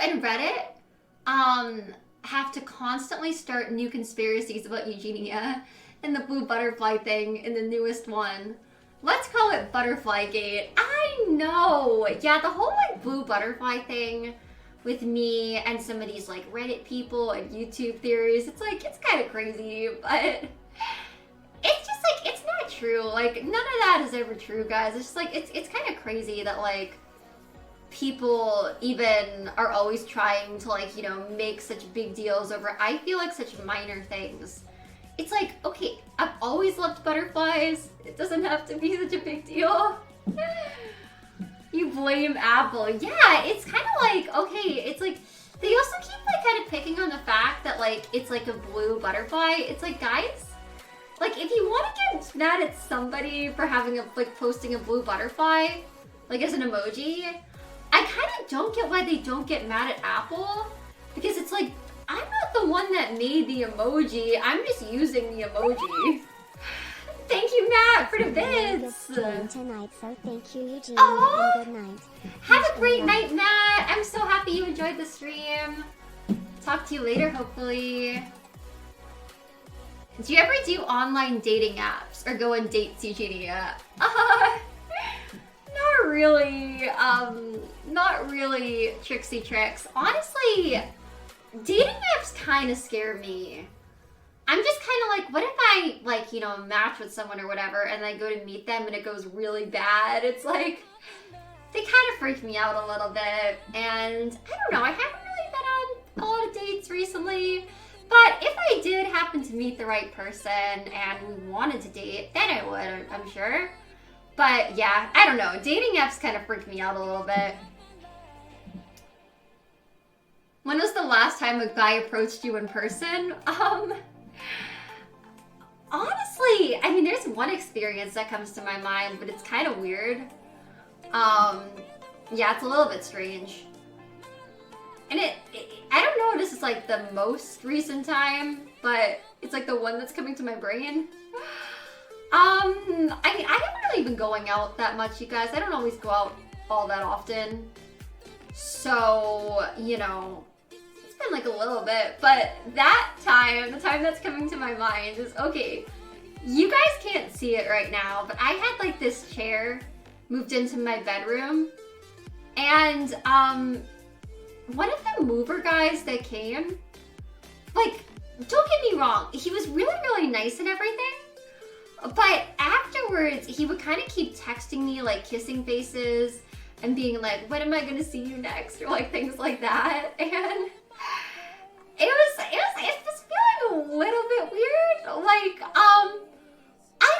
and Reddit have to constantly start new conspiracies about Eugenia and the blue butterfly thing in the newest one. Let's call it Butterfly Gate. I know. Yeah, the whole like blue butterfly thing with me and some of these like Reddit people and YouTube theories, it's like, it's kind of crazy, but it's just like, it's not true. Like, none of that is ever true, guys. It's just like, it's kind of crazy that like people even are always trying to like, you know, make such big deals over, I feel like, such minor things. It's like, okay, I've always loved butterflies. It doesn't have to be such a big deal. You blame Apple. Yeah, it's kind of like, okay, it's like, they also keep like kind of picking on the fact that like, it's like a blue butterfly. It's like, guys, like if you want to get mad at somebody for having a, like posting a blue butterfly, like as an emoji, I kind of don't get why they don't get mad at Apple, because it's like, I'm not the one that made the emoji, I'm just using the emoji. Thank you, Matt, for the bits. Tonight, so thank you, Eugene, Aww. and good night. Have a great night, Matt. I'm so happy you enjoyed the stream. Talk to you later, hopefully. Do you ever do online dating apps or go on dates, Eugenia? Not really. Not really, Trixie Tricks. Honestly, dating apps kind of scare me. I'm just kind of like, what if I, like, you know, match with someone or whatever, and I go to meet them and it goes really bad? It's like, they kind of freak me out a little bit, and I don't know, I haven't really been on a lot of dates recently, but if I did happen to meet the right person and we wanted to date, then I would, I'm sure. But yeah, I don't know, dating apps kind of freak me out a little bit. When was the last time a guy approached you in person? Honestly, I mean, there's one experience that comes to my mind, but it's kind of weird. Yeah, it's a little bit strange. And I don't know if this is like the most recent time, but it's like the one that's coming to my brain. I mean, I haven't really been going out that much, you guys. I don't always go out all that often. So, you know, been like a little bit, but that time, the time that's coming to my mind is, okay, you guys can't see it right now, but I had like this chair moved into my bedroom, and one of the mover guys that came, like, don't get me wrong, he was really, really nice and everything, but afterwards, he would kind of keep texting me like kissing faces and being like, when am I gonna see you next, or like things like that, and it was feeling a little bit weird. Like, I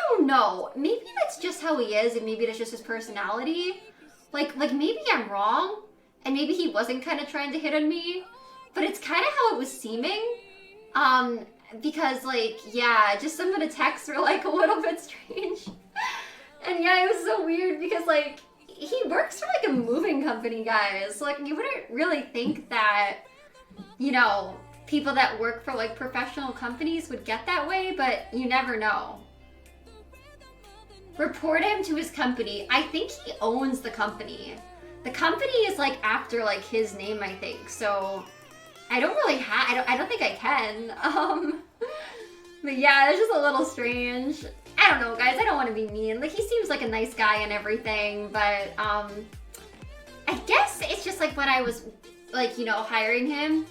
don't know. Maybe that's just how he is, and maybe that's just his personality. Like maybe I'm wrong, and maybe he wasn't kind of trying to hit on me, but it's kind of how it was seeming. Because like, yeah, just some of the texts were like a little bit strange. And yeah, it was so weird because like, he works for like a moving company, guys. Like, you wouldn't really think that, you know, people that work for like professional companies would get that way, but you never know. Report him to his company. I think he owns the company. The company is like after like his name, I think. So I don't really have, I don't think I can. But yeah, it's just a little strange. I don't know, guys. I don't want to be mean. Like, he seems like a nice guy and everything, but I guess it's just like when I was like, you know, hiring him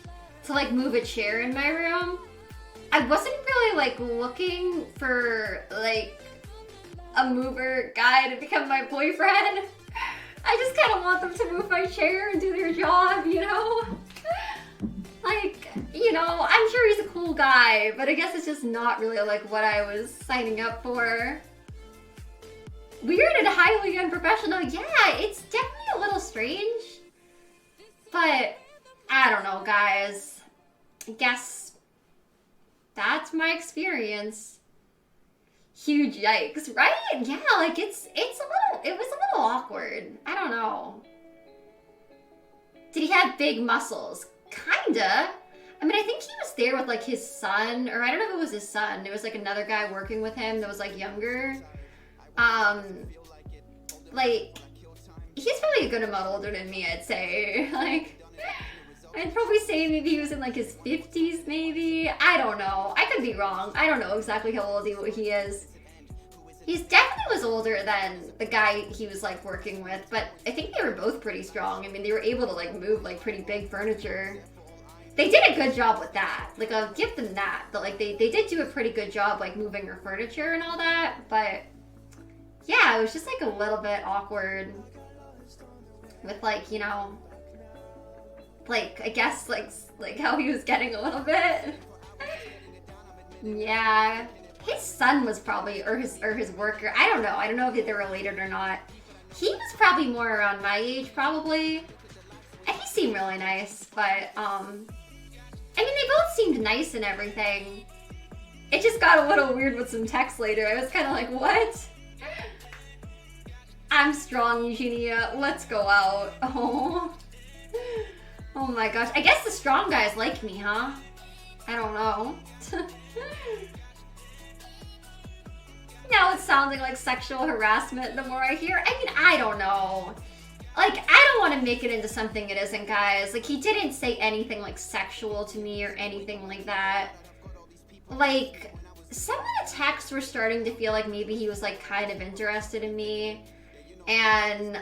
to like move a chair in my room, I wasn't really like looking for like a mover guy to become my boyfriend. I just kind of want them to move my chair and do their job, you know? Like, you know, I'm sure he's a cool guy, but I guess it's just not really like what I was signing up for. Weird and highly unprofessional. Yeah, it's definitely a little strange. But I don't know, guys. I guess that's my experience. Huge yikes, right? Yeah, like it was a little awkward. I don't know. Did he have big muscles? Kinda. I mean, I think he was there with like his son, or I don't know if it was his son. It was like another guy working with him that was like younger. Like, he's probably a good amount older than me, I'd say. Like, I'd probably say maybe he was in like his 50s, maybe. I don't know. I could be wrong. I don't know exactly how old he is. He's definitely was older than the guy he was like working with, but I think they were both pretty strong. I mean, they were able to like move like pretty big furniture. They did a good job with that. Like, I'll give them that. But like, they did do a pretty good job like moving her furniture and all that. But yeah, it was just like a little bit awkward with like, you know, like I guess like how he was getting a little bit. Yeah. His son was probably, or his worker. I don't know. I don't know if they're related or not. He was probably more around my age, probably. And he seemed really nice, but I mean, they both seemed nice and everything. It just got a little weird with some text later. I was kind of like, what? I'm strong, Eugenia. Let's go out. Oh. Oh my gosh. I guess the strong guys like me, huh? I don't know. Now it's sounding like sexual harassment the more I hear. I mean, I don't know. Like, I don't want to make it into something it isn't, guys. Like, he didn't say anything, like, sexual to me or anything like that. Like, some of the texts were starting to feel like maybe he was, like, kind of interested in me. And,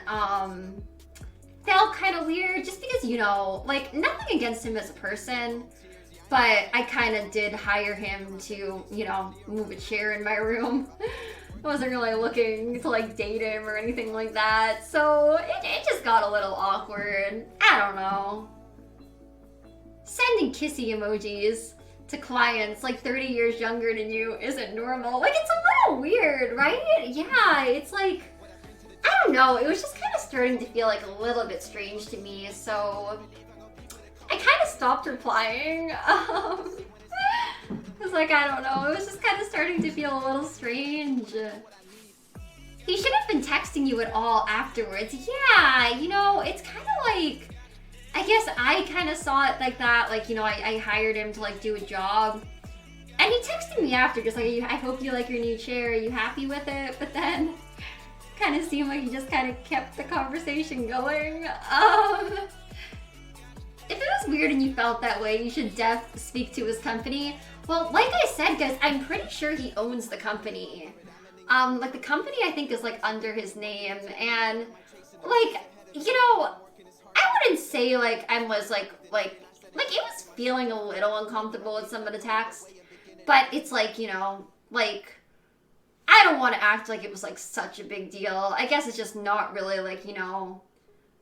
felt kind of weird just because, you know, like, nothing against him as a person. But I kind of did hire him to, you know, move a chair in my room. I wasn't really looking to, like, date him or anything like that. So it just got a little awkward. I don't know. Sending kissy emojis to clients, like, 30 years younger than you isn't normal. Like, it's a little weird, right? Yeah, it's like, I don't know. It was just kind of starting to feel, like, a little bit strange to me. So I kind of stopped replying. It was like, I don't know. It was just kind of starting to feel a little strange. He shouldn't have been texting you at all afterwards. Yeah, you know, it's kind of like, I guess I kind of saw it like that. Like, you know, I hired him to, like, do a job. And he texted me after, just like, I hope you like your new chair. Are you happy with it? But then kind of seemed like he just kind of kept the conversation going. If it was weird and you felt that way, you should speak to his company. Well, like I said, guys, I'm pretty sure he owns the company. Like, the company, I think, is, like, under his name. And, like, you know, I wouldn't say, like, I was, like, it was feeling a little uncomfortable with some of the text. But it's, like, you know, like, I don't want to act like it was, like, such a big deal. I guess it's just not really, like, you know,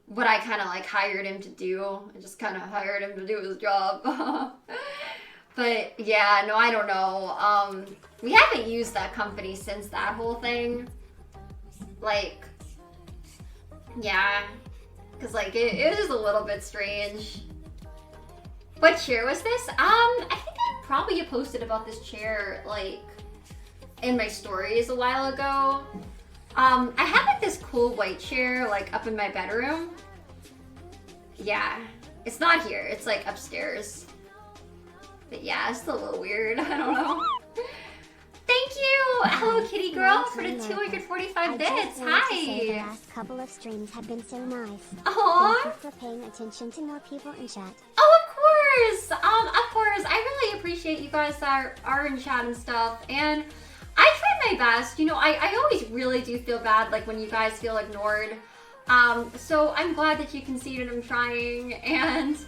what I kind of, like, hired him to do. I just kind of hired him to do his job. But, yeah, no, I don't know. We haven't used that company since that whole thing. Like, yeah. Because, like, it was just a little bit strange. What chair was this? I think I probably posted about this chair, like, in my stories a while ago. I have, like, this cool white chair, like, up in my bedroom. Yeah. It's not here. It's, like, upstairs. But yeah, it's a little weird. I don't know. Thank you, Hello Kitty Girl, for the 245 bits. Hi. The last couple of streams have been so nice. Aww. Thank you for paying attention to more people in chat. Oh, of course. Of course. I really appreciate you guys that are in chat and stuff. And I try my best. You know, I always really do feel bad, like, when you guys feel ignored. So I'm glad that you can see that I'm trying. And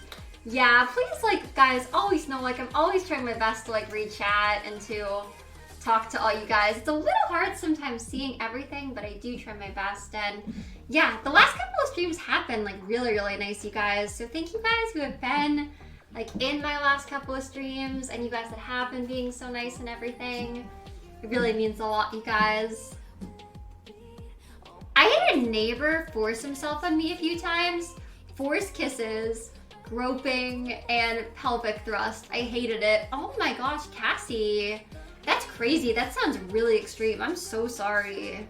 yeah, please, like, guys, always know, like, I'm always trying my best to, like, read chat and to talk to all you guys. It's a little hard sometimes seeing everything, but I do try my best. And yeah, the last couple of streams have been, like, really, really nice, you guys. So thank you guys who have been, like, in my last couple of streams, and you guys that have been being so nice and everything. It really means a lot, you guys. I had a neighbor force himself on me a few times. Forced kisses, groping, and pelvic thrust. I hated it. Oh my gosh, Cassie. That's crazy. That sounds really extreme. I'm so sorry.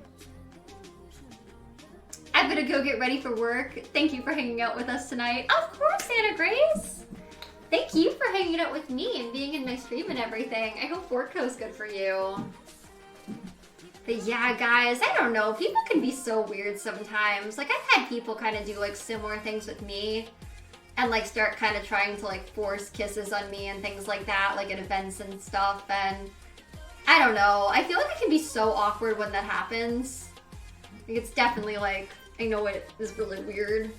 I'm gonna go get ready for work. Thank you for hanging out with us tonight. Of course, Anna Grace. Thank you for hanging out with me and being in my stream and everything. I hope work goes good for you. But yeah, guys, I don't know. People can be so weird sometimes. Like, I've had people kind of do, like, similar things with me. and like start kind of trying to like force kisses on me and things like that, like at events and stuff. And I don't know, I feel like it can be so awkward when that happens. Like, it's definitely like, I know it is really weird.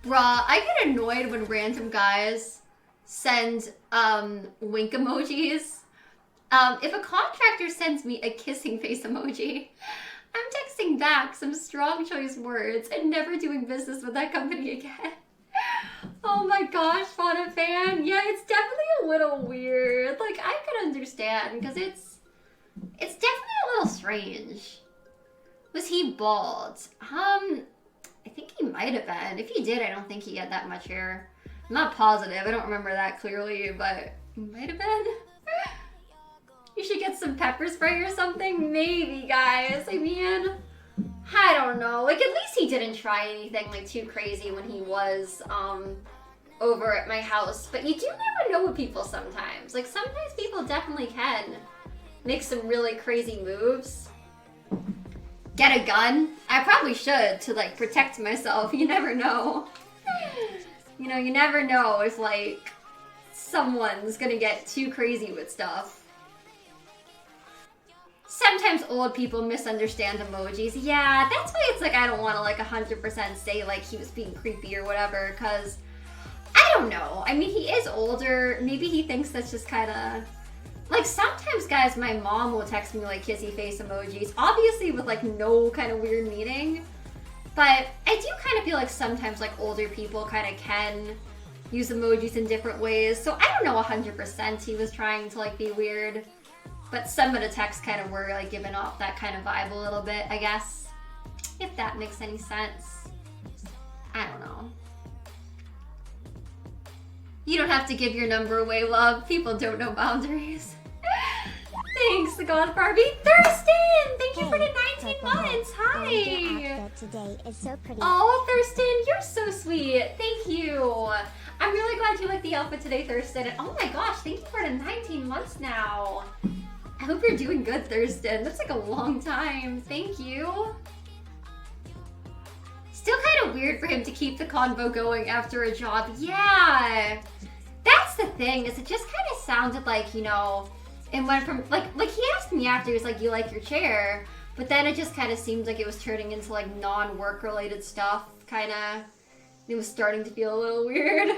Bruh, I get annoyed when random guys send wink emojis. If a contractor sends me a kissing face emoji, I'm texting back some strong choice words and never doing business with that company again. Oh my gosh, Fauna fan. Yeah, it's definitely a little weird. Like, I can understand, because it's definitely a little strange. Was he bald? I think he might have been. If he did, I don't think he had that much hair. I'm not positive. I don't remember that clearly, but he might have been. You should get some pepper spray or something. Maybe, guys. I mean, I don't know. Like, at least he didn't try anything, like, too crazy when he was, over at my house. But you do never know with people sometimes. Like, sometimes people definitely can make some really crazy moves. Get a gun? I probably should, to like protect myself. You never know. You know, you never know if like someone's gonna get too crazy with stuff. Sometimes old people misunderstand emojis. Yeah, that's why it's like I don't want to like 100% say like he was being creepy or whatever, because I don't know. I mean, he is older. Maybe he thinks that's just kind of... Like, sometimes, guys, my mom will text me, like, kissy face emojis. Obviously with, like, no kind of weird meaning. But I do kind of feel like sometimes, like, older people kind of can use emojis in different ways. So I don't know 100% he was trying to, like, be weird. But some of the texts kind of were, like, giving off that kind of vibe a little bit, I guess. If that makes any sense. I don't know. You don't have to give your number away, love. People don't know boundaries. Thanks, the God Barbie. Thurston! Thank you for the 19 months. Hi! Today is so pretty. Oh, Thurston, you're so sweet. Thank you. I'm really glad you like the outfit today, Thurston. And oh my gosh, thank you for the 19 months now. I hope you're doing good, Thurston. That's like a long time. Thank you. Still kind of weird for him to keep the convo going after a job. Yeah. That's the thing, is it just kind of sounded like, you know, it went from, like he asked me after, he was like, you like your chair? But then it just kind of seemed like it was turning into, like, non-work related stuff, kind of. It was starting to feel a little weird.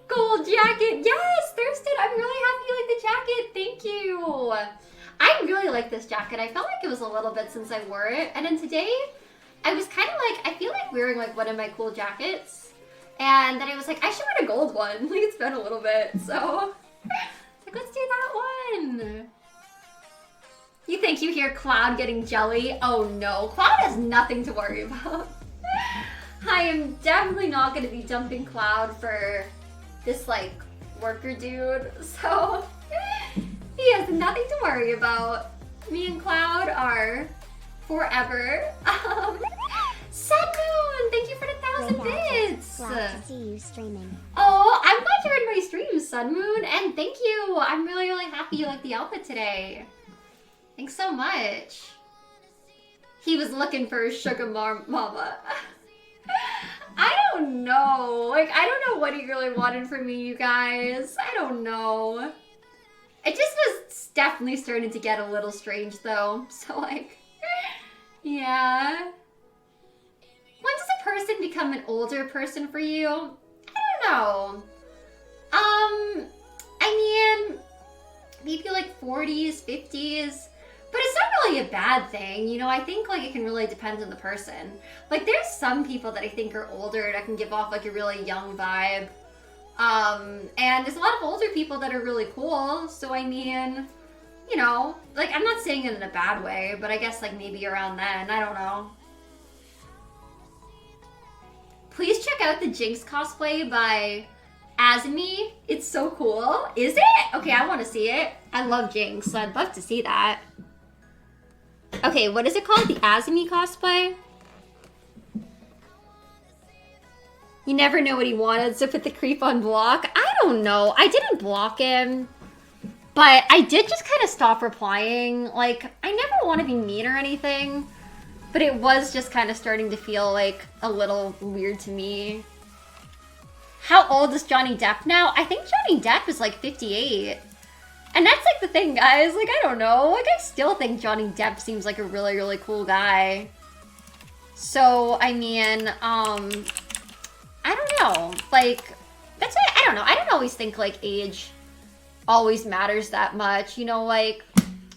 Gold jacket, yes, Thurston, I'm really happy you like the jacket, thank you. I really like this jacket. I felt like it was a little bit since I wore it, and then today, I was kind of like, I feel like wearing, like, one of my cool jackets. And then I was like, I should wear a gold one. Like, it's been a little bit, so... like, let's do that one. You think you hear Cloud getting jelly? Oh no, Cloud has nothing to worry about. I am definitely not going to be dumping Cloud for this, like, worker dude. So, he has nothing to worry about. Me and Cloud are forever. Sun Moon, thank you for the 1,000 bits. Glad to see you streaming. Oh, I'm glad you're in my stream, Sun Moon, and thank you. I'm really, really happy you like the outfit today. Thanks so much. He was looking for a sugar mama. I don't know. Like, I don't know what he really wanted from me, you guys. I don't know. It just was definitely starting to get a little strange, though. So, like, yeah. When does a person become an older person for you? I don't know. I mean, maybe like 40s, 50s. But it's not really a bad thing, you know. I think like it can really depend on the person. Like there's some people that I think are older that can give off like a really young vibe. And there's a lot of older people that are really cool. So I mean, you know, like I'm not saying it in a bad way, but I guess like maybe around then, I don't know. Please check out the Jinx cosplay by Azumi. It's so cool. Is it? Okay, I want to see it. I love Jinx, so I'd love to see that. Okay, what is it called? The Azumi cosplay? You never know what he wanted, so put the creep on block. I don't know. I didn't block him. But I did just kind of stop replying. Like, I never want to be mean or anything. But it was just kind of starting to feel like a little weird to me. How old is Johnny Depp now? I think Johnny Depp is like 58. And that's like the thing, guys. Like, I don't know. Like, I still think Johnny Depp seems like a really, really cool guy. So, I mean, I don't know. Like, that's why, I don't know. I don't always think, like, age always matters that much. You know, like,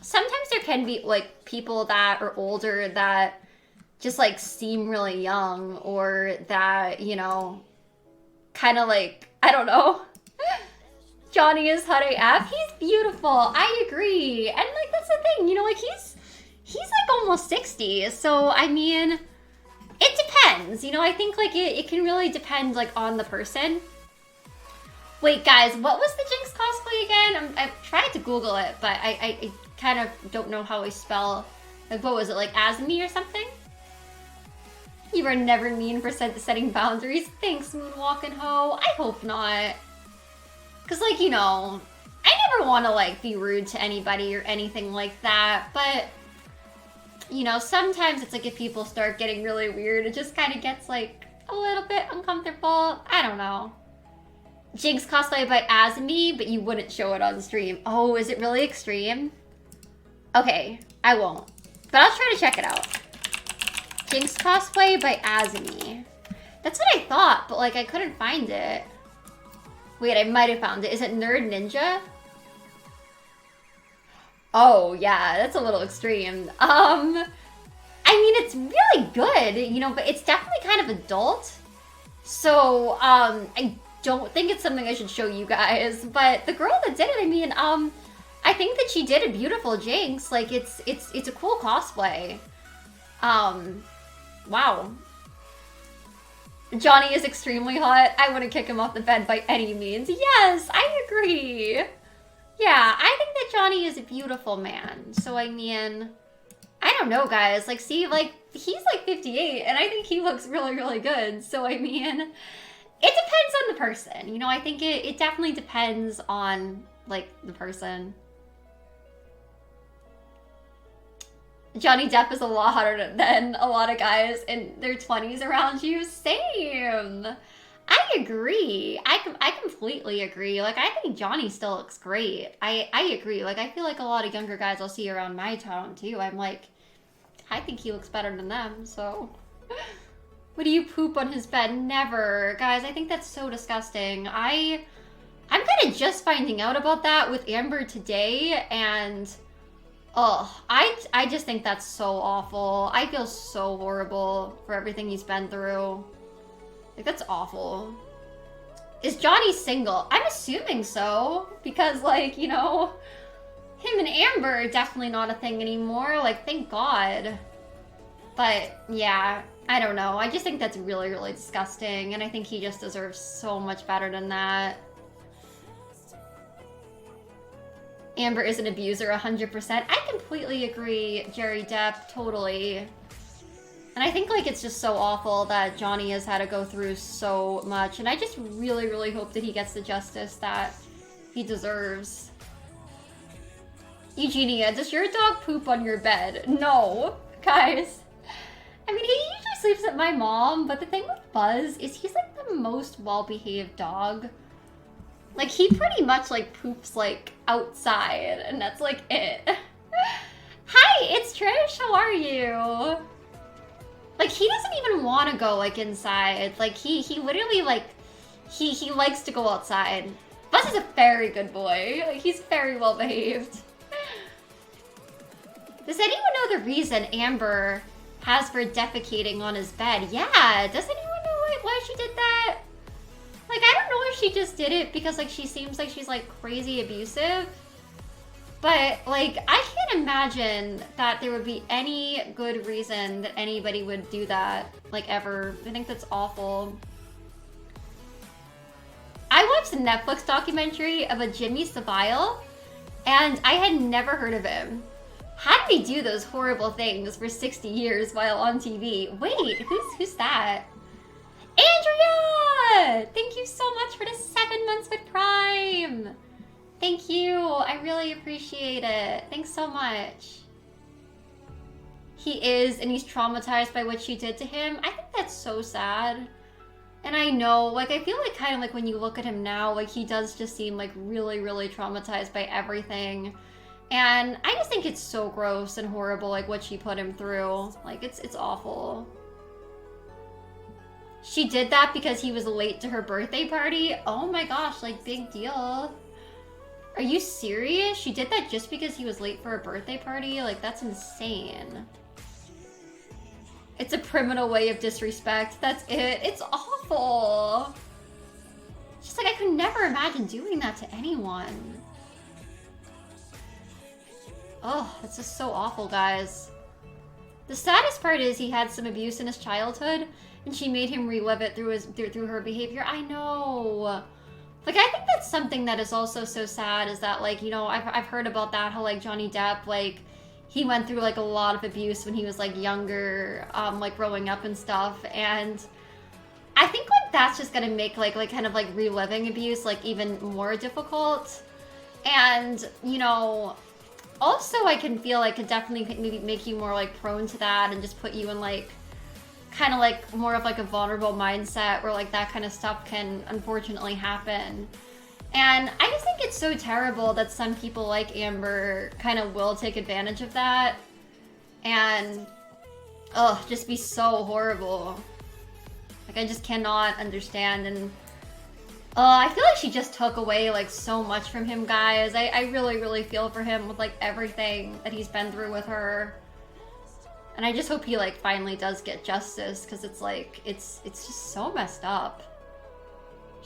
sometimes there can be, like, people that are older that just, like, seem really young. Or that, you know, kind of like, I don't know. Johnny is hot AF. He's beautiful. I agree. And, like, that's the thing. You know, like, he's like, almost 60. So, I mean, it depends. You know, I think, like, it can really depend, like, on the person. Wait, guys, what was the Jinx cosplay again? I've tried to Google it, but I kind of don't know how I spell. Like, what was it, like, Azmi or something? You were never mean for setting boundaries. Thanks, Moonwalkin' Ho. I hope not. Because, like, you know, I never want to, like, be rude to anybody or anything like that. But, you know, sometimes it's like if people start getting really weird, it just kind of gets, like, a little bit uncomfortable. I don't know. Jinx cosplay by Azmi, but you wouldn't show it on stream. Oh, is it really extreme? Okay, I won't. But I'll try to check it out. Jinx cosplay by Azmi. That's what I thought, but, like, I couldn't find it. Wait, I might have found it. Is it Nerd Ninja? Oh, yeah, that's a little extreme. I mean, it's really good, you know, but it's definitely kind of adult. So, I don't think it's something I should show you guys. But the girl that did it, I mean, I think that she did a beautiful Jinx. Like, it's a cool cosplay. Wow. Johnny is extremely hot. I wouldn't kick him off the bed by any means. Yes, I agree. Yeah, I think that Johnny is a beautiful man. So, I mean, I don't know, guys. Like, see, like, he's like 58, and I think he looks really, really good. So, I mean, it depends on the person. You know, I think it definitely depends on, like, the person. Johnny Depp is a lot hotter than a lot of guys in their 20s around you. Same. I agree. I completely agree. Like, I think Johnny still looks great. I agree. Like, I feel like a lot of younger guys I'll see around my town, too. I'm like, I think he looks better than them, so. Would you poop on his bed? Never. Guys, I think that's so disgusting. I'm kind of just finding out about that with Amber today, and oh, I just think that's so awful. I feel so horrible for everything he's been through. Like, that's awful. Is Johnny single? I'm assuming so. Because, like, you know, him and Amber are definitely not a thing anymore. Like, thank God. But, yeah, I don't know. I just think that's really, really disgusting. And I think he just deserves so much better than that. Amber is an abuser, 100%. I completely agree, Jerry Depp, totally. And I think, like, it's just so awful that Johnny has had to go through so much. And I just really, really hope that he gets the justice that he deserves. Eugenia, does your dog poop on your bed? No, guys. I mean, he usually sleeps at my mom, but the thing with Buzz is he's, like, the most well-behaved dog. Like, he pretty much, like, poops, like, outside, and that's, like, it. Hi, it's Trish, how are you? Like, he doesn't even want to go, like, inside. Like, he literally, like, he likes to go outside. Buzz is a very good boy. Like, he's very well behaved. Does anyone know the reason Amber has for defecating on his bed? Yeah, does anyone know why she did that? Like, I don't know if she just did it because, like, she seems like she's, like, crazy abusive. But, like, I can't imagine that there would be any good reason that anybody would do that, like, ever. I think that's awful. I watched a Netflix documentary of a Jimmy Savile, and I had never heard of him. How did he do those horrible things for 60 years while on TV? Wait, who's that? Andrea! Thank you so much for the 7 months with Prime. Thank you. I really appreciate it. Thanks so much. he is and he's traumatized by what she did to him. I think that's so sad. And I know, like, I feel like kind of like when you look at him now, like, he does just seem like really, really traumatized by everything. And I just think it's so gross and horrible, like, what she put him through. Like, it's awful. She did that because he was late to her birthday party? Oh my gosh, like, big deal. Are you serious? She did that just because he was late for a birthday party? Like, that's insane. It's a criminal way of disrespect. That's it. It's awful. Just like, I could never imagine doing that to anyone. Oh, that's just so awful, guys. The saddest part is he had some abuse in his childhood, and she made him relive it through her behavior. I know. Like, I think that's something that is also so sad, is that, like, you know, I've heard about that, how, like, Johnny Depp, like, he went through, like, a lot of abuse when he was, like, younger, like, growing up and stuff, and I think, like, that's just gonna make, like, kind of, like, reliving abuse, like, even more difficult. And, you know, also I can feel like it definitely maybe make you more, like, prone to that and just put you in, like, kind of like more of like a vulnerable mindset where like that kind of stuff can unfortunately happen. And I just think it's so terrible that some people like Amber kind of will take advantage of that and just be so horrible. Like, I just cannot understand. And I feel like she just took away like so much from him, guys. I really, really feel for him with like everything that he's been through with her. And I just hope he, like, finally does get justice, because it's, like, it's just so messed up.